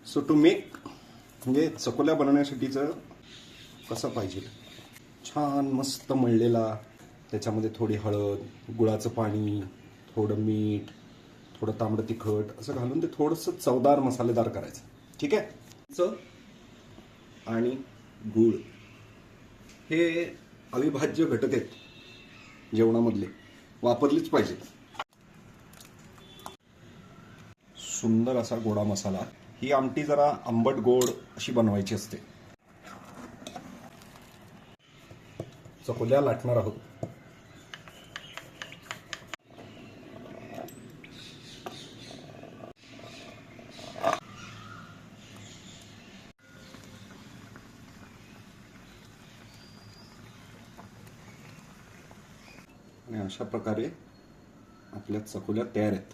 So to make म्हणजे चकोल्या बनवण्यासाठीचं कसं पाहिजे, छान मस्त मळलेला, त्याच्यामध्ये थोडी हळद, गुळाचं पाणी, थोडं मीठ, थोडं तांबडं तिखट असं घालून ते थोडंसं चवदार मसालेदार करायचं. ठीक आहे. आणि गूळ हे अविभाज्य घटक आहेत जेवणामधले, वापरलीच पाहिजेत. सुंदर असा गोडा मसाला. ही आमटी जरा आंबट गोड अशी बनवायची असते. चकोल्या लाटणार आहोत. आणि अशा प्रकारे आपल्या चकोल्या तयार आहेत.